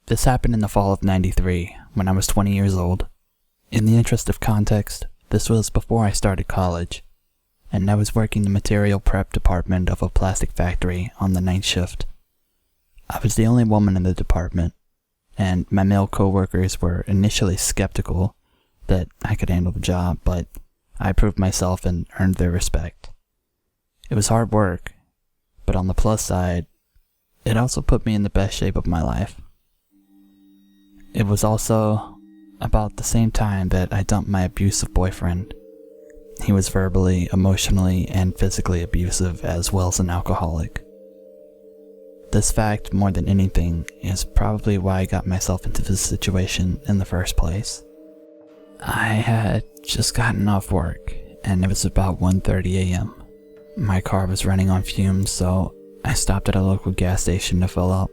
This happened in the fall of '93, when I was 20 years old. In the interest of context, this was before I started college, and I was working the material prep department of a plastic factory on the night shift. I was the only woman in the department, and my male coworkers were initially skeptical that I could handle the job, but I proved myself and earned their respect. It was hard work, but on the plus side, it also put me in the best shape of my life. It was also about the same time that I dumped my abusive boyfriend. He was verbally, emotionally, and physically abusive, as well as an alcoholic. This fact, more than anything, is probably why I got myself into this situation in the first place. I had just gotten off work, and it was about 1:30 a.m. My car was running on fumes, so I stopped at a local gas station to fill up.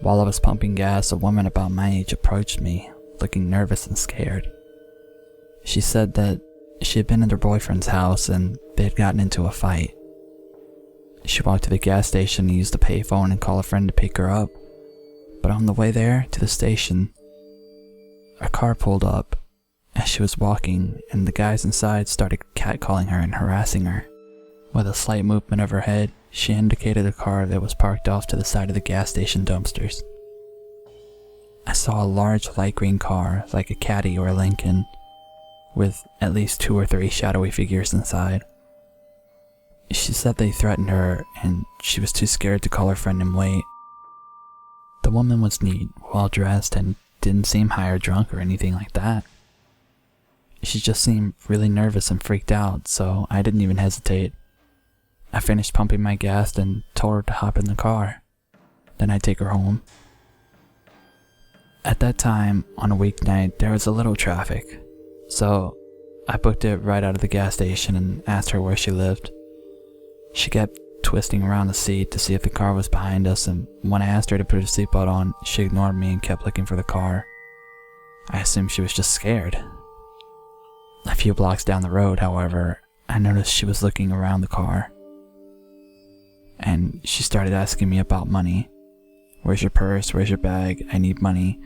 While I was pumping gas, a woman about my age approached me, looking nervous and scared. She said that she had been at her boyfriend's house and they had gotten into a fight. She walked to the gas station and used the payphone and called a friend to pick her up. But on the way there to the station, a car pulled up as she was walking, and the guys inside started catcalling her and harassing her. With a slight movement of her head, she indicated a car that was parked off to the side of the gas station dumpsters. I saw a large light green car, like a Caddy or a Lincoln, with at least 2 or 3 shadowy figures inside. She said they threatened her, and she was too scared to call her friend and wait. The woman was neat, well-dressed, and didn't seem high or drunk or anything like that. She just seemed really nervous and freaked out, so I didn't even hesitate. I finished pumping my gas and told her to hop in the car. Then I'd take her home. At that time, on a weeknight, there was a little traffic, so I booked it right out of the gas station and asked her where she lived. She kept twisting around the seat to see if the car was behind us, and when I asked her to put her seatbelt on, she ignored me and kept looking for the car. I assumed she was just scared. A few blocks down the road, however, I noticed she was looking around the car. And she started asking me about money. Where's your purse? Where's your bag? I need money.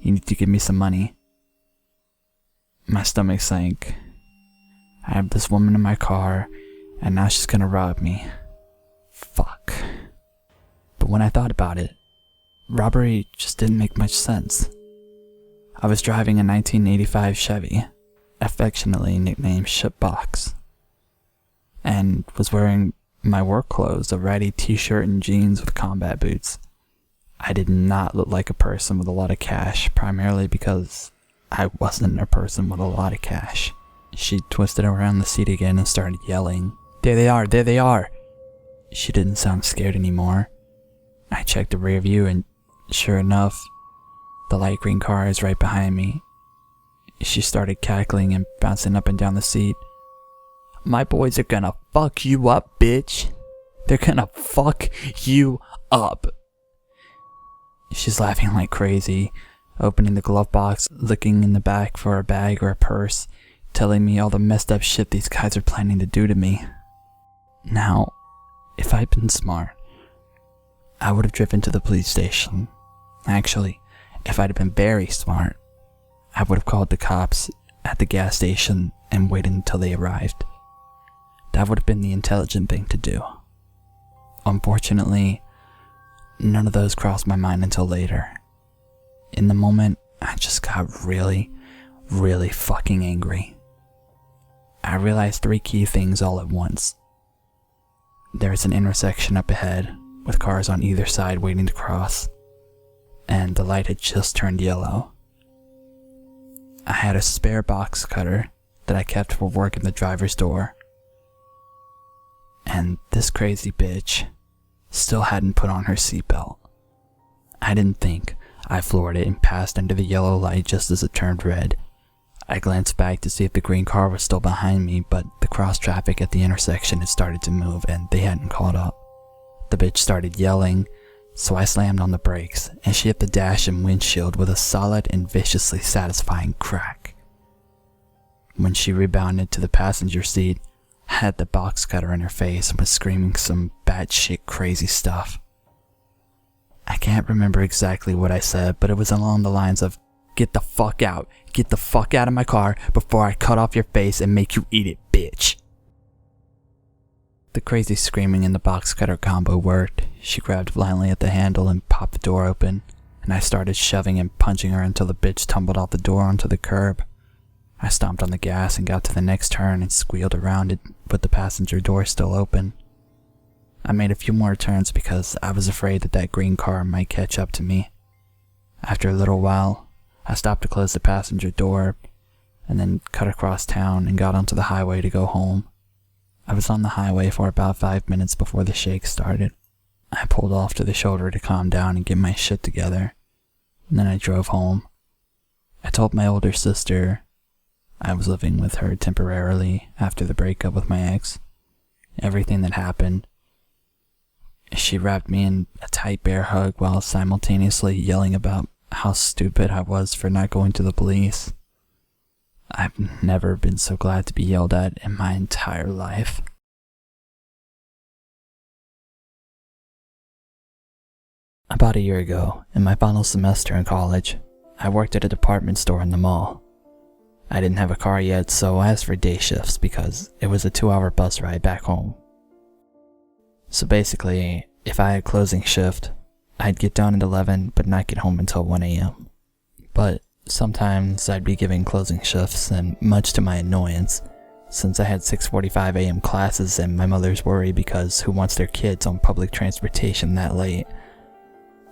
You need to give me some money. My stomach sank. I have this woman in my car, and now she's gonna rob me. Fuck. But when I thought about it, robbery just didn't make much sense. I was driving a 1985 Chevy, affectionately nicknamed Shitbox, and was wearing my work clothes, a ratty t-shirt and jeans with combat boots. I did not look like a person with a lot of cash, primarily because I wasn't a person with a lot of cash. She twisted around the seat again and started yelling, "There they are! There they are!" She didn't sound scared anymore. I checked the rear view and, sure enough, the light green car is right behind me. She started cackling and bouncing up and down the seat. "My boys are gonna fuck you up, bitch! They're gonna fuck you up!" She's laughing like crazy, opening the glove box, looking in the back for a bag or a purse, telling me all the messed up shit these guys are planning to do to me. Now, if I'd been smart, I would have driven to the police station. Actually, if I'd have been very smart, I would have called the cops at the gas station and waited until they arrived. That would have been the intelligent thing to do. Unfortunately, none of those crossed my mind until later. In the moment, I just got really, really fucking angry. I realized 3 key things all at once. There was an intersection up ahead, with cars on either side waiting to cross, and the light had just turned yellow. I had a spare box cutter that I kept for work in the driver's door, and this crazy bitch still hadn't put on her seatbelt. I didn't think. I floored it and passed under the yellow light just as it turned red. I glanced back to see if the green car was still behind me, but the cross traffic at the intersection had started to move and they hadn't caught up. The bitch started yelling, so I slammed on the brakes, and she hit the dash and windshield with a solid and viciously satisfying crack. When she rebounded to the passenger seat, I had the box cutter in her face and was screaming some batshit crazy stuff. I can't remember exactly what I said, but it was along the lines of, "Get the fuck out. Get the fuck out of my car before I cut off your face and make you eat it, bitch." The crazy screaming in the box cutter combo worked. She grabbed violently at the handle and popped the door open, and I started shoving and punching her until the bitch tumbled off the door onto the curb. I stomped on the gas and got to the next turn and squealed around it with the passenger door still open. I made a few more turns because I was afraid that that green car might catch up to me. After a little while, I stopped to close the passenger door and then cut across town and got onto the highway to go home. I was on the highway for about 5 minutes before the shake started. I pulled off to the shoulder to calm down and get my shit together, and then I drove home. I told my older sister I was living with her temporarily after the breakup with my ex, everything that happened. She wrapped me in a tight bear hug while simultaneously yelling about how stupid I was for not going to the police. I've never been so glad to be yelled at in my entire life. About a year ago, in my final semester in college, I worked at a department store in the mall. I didn't have a car yet, so I asked for day shifts because it was a 2-hour bus ride back home. So basically, if I had closing shift, I'd get done at 11 but not get home until 1 a.m. But sometimes I'd be given closing shifts, and much to my annoyance, since I had 6:45 a.m. classes and my mother's worried because who wants their kids on public transportation that late.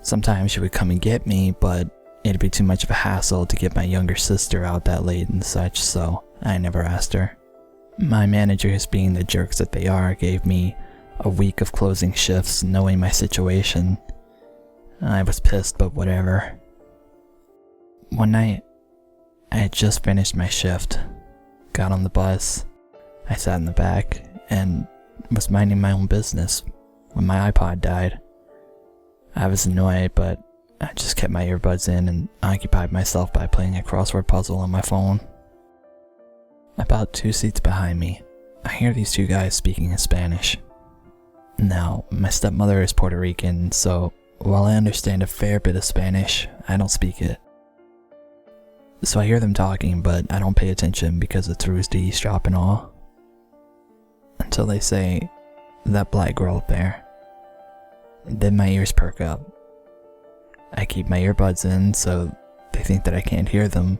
Sometimes she would come and get me, but it'd be too much of a hassle to get my younger sister out that late and such, so I never asked her. My managers, being the jerks that they are, gave me a week of closing shifts knowing my situation. I was pissed, but whatever. One night, I had just finished my shift, got on the bus, I sat in the back, and was minding my own business when my iPod died. I was annoyed, but I just kept my earbuds in and occupied myself by playing a crossword puzzle on my phone. About 2 seats behind me, I hear these two guys speaking in Spanish. Now, my stepmother is Puerto Rican, so while I understand a fair bit of Spanish, I don't speak it. So I hear them talking, but I don't pay attention because it's rude to eavesdrop and all. Until they say, "That black girl up there." Then my ears perk up. I keep my earbuds in so they think that I can't hear them,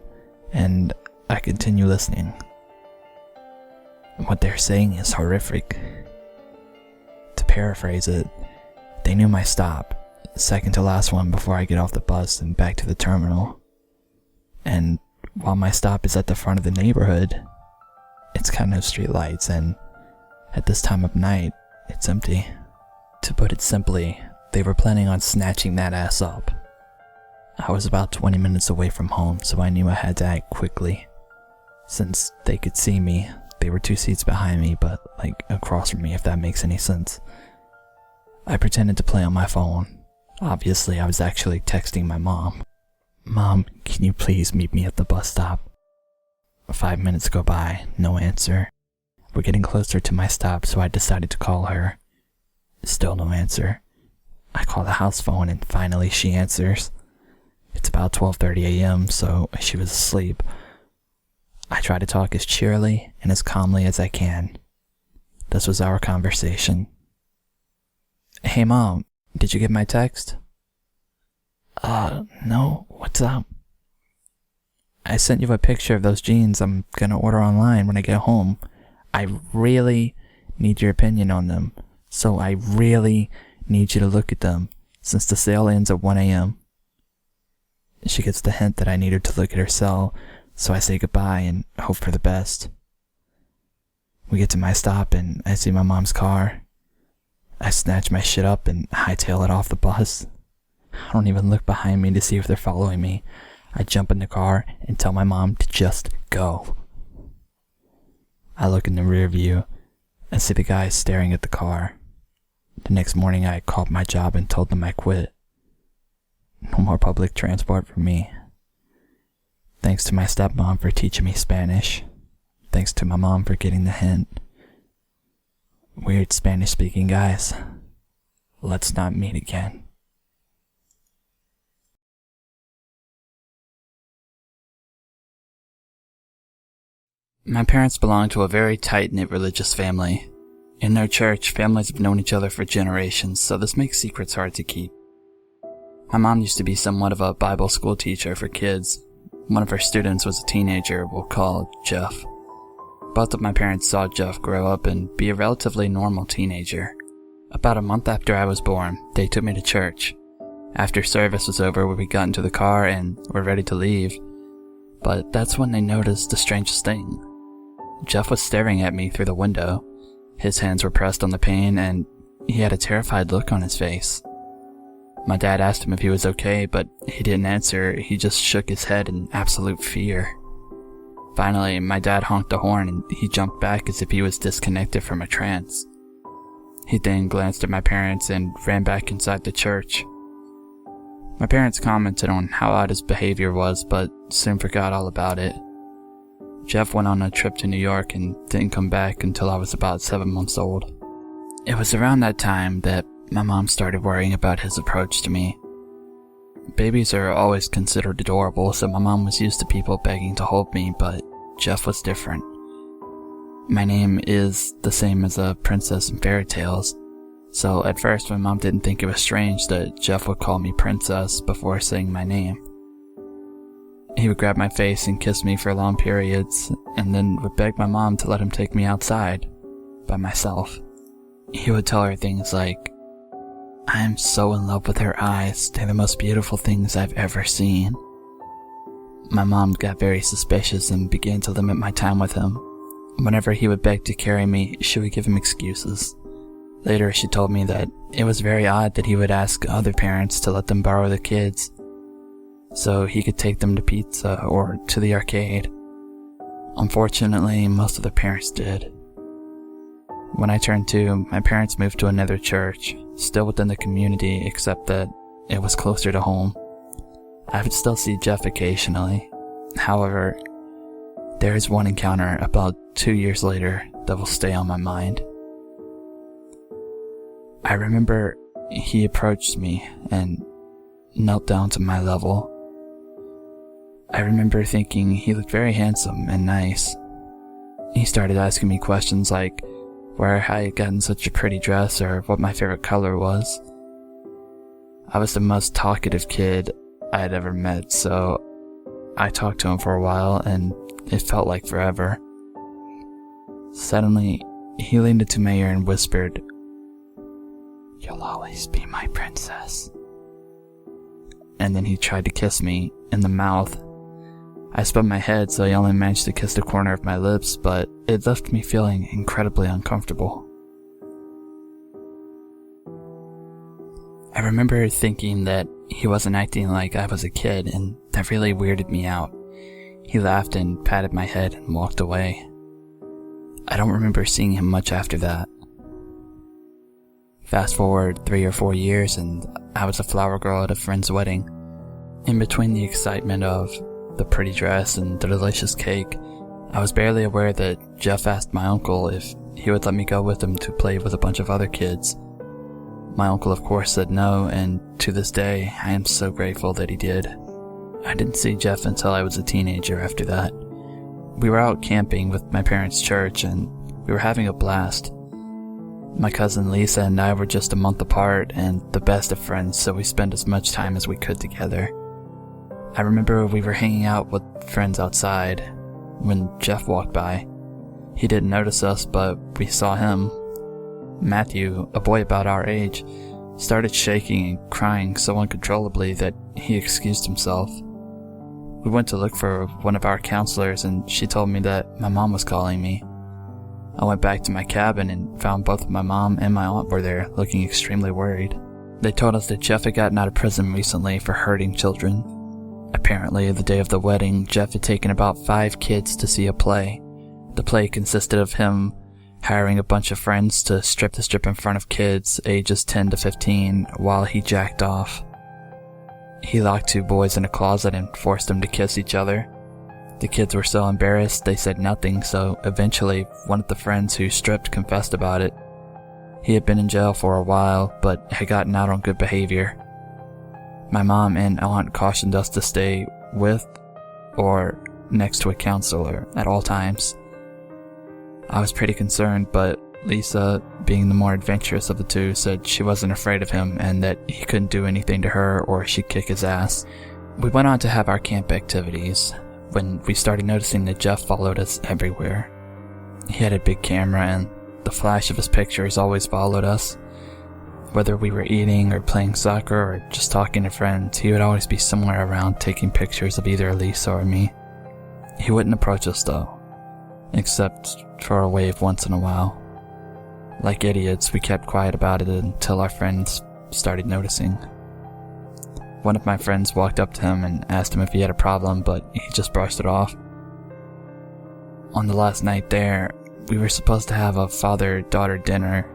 and I continue listening. What they're saying is horrific. To paraphrase it, they knew my stop, second to last one before I get off the bus and back to the terminal. And while my stop is at the front of the neighborhood, it's got no street lights, and at this time of night, it's empty. To put it simply, they were planning on snatching that ass up. I was about 20 minutes away from home, so I knew I had to act quickly. Since they could see me, they were 2 seats behind me, but like across from me, if that makes any sense. I pretended to play on my phone. Obviously, I was actually texting my mom. "Mom, can you please meet me at the bus stop?" 5 minutes go by, no answer. We're getting closer to my stop, so I decided to call her. Still no answer. I call the house phone and finally she answers. It's about 12:30 a.m., so she was asleep. I try to talk as cheerily and as calmly as I can. This was our conversation. "Hey Mom, did you get my text?" No, what's up?" "I sent you a picture of those jeans I'm gonna order online when I get home. I really need your opinion on them, so I really need you to look at them, since the sale ends at 1 a.m. She gets the hint that I need her to look at her cell, so I say goodbye and hope for the best. We get to my stop and I see my mom's car. I snatch my shit up and hightail it off the bus. I don't even look behind me to see if they're following me. I jump in the car and tell my mom to just go. I look in the rear view and see the guys staring at the car. The next morning I called my job and told them I quit. No more public transport for me. Thanks to my stepmom for teaching me Spanish. Thanks to my mom for getting the hint. Weird Spanish-speaking guys. Let's not meet again. My parents belong to a very tight-knit religious family. In their church, families have known each other for generations, so this makes secrets hard to keep. My mom used to be somewhat of a Bible school teacher for kids. One of her students was a teenager we'll call Jeff. Both of my parents saw Jeff grow up and be a relatively normal teenager. About a month after I was born, they took me to church. After service was over, we got into the car and were ready to leave. But that's when they noticed the strangest thing. Jeff was staring at me through the window. His hands were pressed on the pane and he had a terrified look on his face. My dad asked him if he was okay, but he didn't answer. He just shook his head in absolute fear. Finally, my dad honked the horn and he jumped back as if he was disconnected from a trance. He then glanced at my parents and ran back inside the church. My parents commented on how odd his behavior was, but soon forgot all about it. Jeff went on a trip to New York and didn't come back until I was about 7 months old. It was around that time that my mom started worrying about his approach to me. Babies are always considered adorable, so my mom was used to people begging to hold me, but Jeff was different. My name is the same as a princess in fairy tales, so at first my mom didn't think it was strange that Jeff would call me princess before saying my name. He would grab my face and kiss me for long periods, and then would beg my mom to let him take me outside, by myself. He would tell her things like, "I am so in love with her eyes, they're the most beautiful things I've ever seen." My mom got very suspicious and began to limit my time with him. Whenever he would beg to carry me, she would give him excuses. Later, she told me that it was very odd that he would ask other parents to let them borrow the kids, so he could take them to pizza or to the arcade. Unfortunately, most of the parents did. When I turned 2, my parents moved to another church, still within the community, except that it was closer to home. I would still see Jeff occasionally. However, there is one encounter about 2 years later that will stay on my mind. I remember he approached me and knelt down to my level. I remember thinking he looked very handsome and nice. He started asking me questions like where I had gotten such a pretty dress or what my favorite color was. I was the most talkative kid I had ever met, so I talked to him for a while and it felt like forever. Suddenly, he leaned into my ear and whispered, "You'll always be my princess." And then he tried to kiss me in the mouth. I spun my head, so he only managed to kiss the corner of my lips, but it left me feeling incredibly uncomfortable. I remember thinking that he wasn't acting like I was a kid, and that really weirded me out. He laughed and patted my head and walked away. I don't remember seeing him much after that. Fast forward 3 or 4 years and I was a flower girl at a friend's wedding. In between the excitement of the pretty dress and the delicious cake, I was barely aware that Jeff asked my uncle if he would let me go with him to play with a bunch of other kids. My uncle of course said no, and to this day I am so grateful that he did. I didn't see Jeff until I was a teenager after that. We were out camping with my parents' church and we were having a blast. My cousin Lisa and I were just a month apart and the best of friends, so we spent as much time as we could together. I remember we were hanging out with friends outside when Jeff walked by. He didn't notice us, but we saw him. Matthew, a boy about our age, started shaking and crying so uncontrollably that he excused himself. We went to look for one of our counselors and she told me that my mom was calling me. I went back to my cabin and found both my mom and my aunt were there, looking extremely worried. They told us that Jeff had gotten out of prison recently for hurting children. Apparently, the day of the wedding, Jeff had taken about 5 kids to see a play. The play consisted of him hiring a bunch of friends to strip the strip in front of kids ages 10 to 15 while he jacked off. He locked 2 boys in a closet and forced them to kiss each other. The kids were so embarrassed they said nothing, so eventually one of the friends who stripped confessed about it. He had been in jail for a while, but had gotten out on good behavior. My mom and aunt cautioned us to stay with or next to a counselor at all times. I was pretty concerned, but Lisa, being the more adventurous of the two, said she wasn't afraid of him and that he couldn't do anything to her or she'd kick his ass. We went on to have our camp activities when we started noticing that Jeff followed us everywhere. He had a big camera and the flash of his pictures always followed us. Whether we were eating or playing soccer or just talking to friends, he would always be somewhere around taking pictures of either Lisa or me. He wouldn't approach us though, except for a wave once in a while. Like idiots, we kept quiet about it until our friends started noticing. One of my friends walked up to him and asked him if he had a problem, but he just brushed it off. On the last night there, we were supposed to have a father-daughter dinner.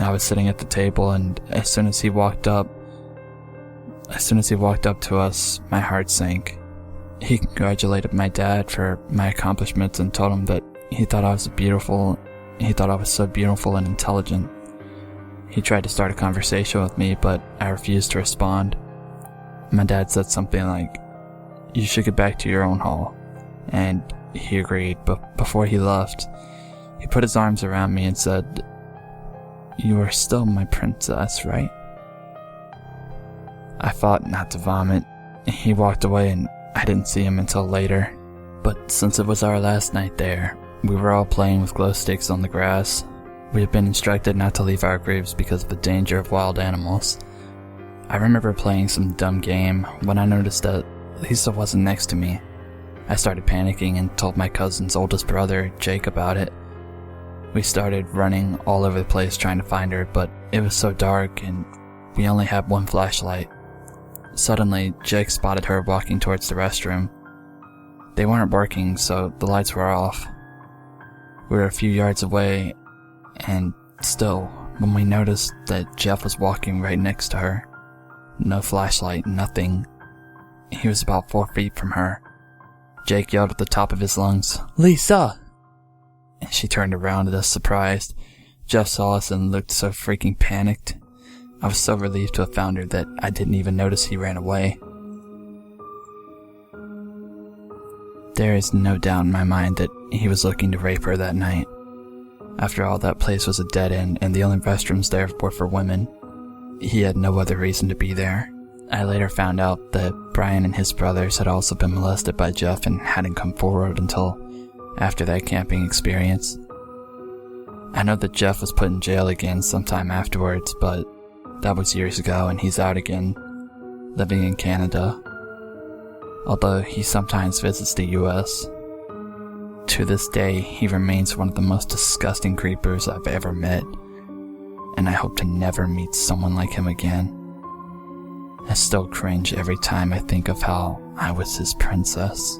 I was sitting at the table, and as soon as he walked up to us, my heart sank. He congratulated my dad for my accomplishments and told him that he thought I was so beautiful and intelligent. He tried to start a conversation with me, but I refused to respond. My dad said something like, "You should get back to your own hall," and he agreed, but before he left, he put his arms around me and said, "You are still my princess, right?" I fought not to vomit. He walked away and I didn't see him until later. But since it was our last night there, we were all playing with glow sticks on the grass. We had been instructed not to leave our graves because of the danger of wild animals. I remember playing some dumb game when I noticed that Lisa wasn't next to me. I started panicking and told my cousin's oldest brother, Jake, about it. We started running all over the place trying to find her, but it was so dark and we only had one flashlight. Suddenly, Jake spotted her walking towards the restroom. They weren't working, so the lights were off. We were a few yards away, and still, when we noticed that Jeff was walking right next to her, no flashlight, nothing. He was about 4 feet from her. Jake yelled at the top of his lungs, "Lisa!" And she turned around at us surprised. Jeff saw us and looked so freaking panicked. I was so relieved to have found her that I didn't even notice he ran away. There is no doubt in my mind that he was looking to rape her that night. After all, that place was a dead end and the only restrooms there were for women. He had no other reason to be there. I later found out that Brian and his brothers had also been molested by Jeff and hadn't come forward until after that camping experience. I know that Jeff was put in jail again sometime afterwards, but that was years ago and he's out again, living in Canada. Although he sometimes visits the US. To this day, he remains one of the most disgusting creepers I've ever met, and I hope to never meet someone like him again. I still cringe every time I think of how I was his princess.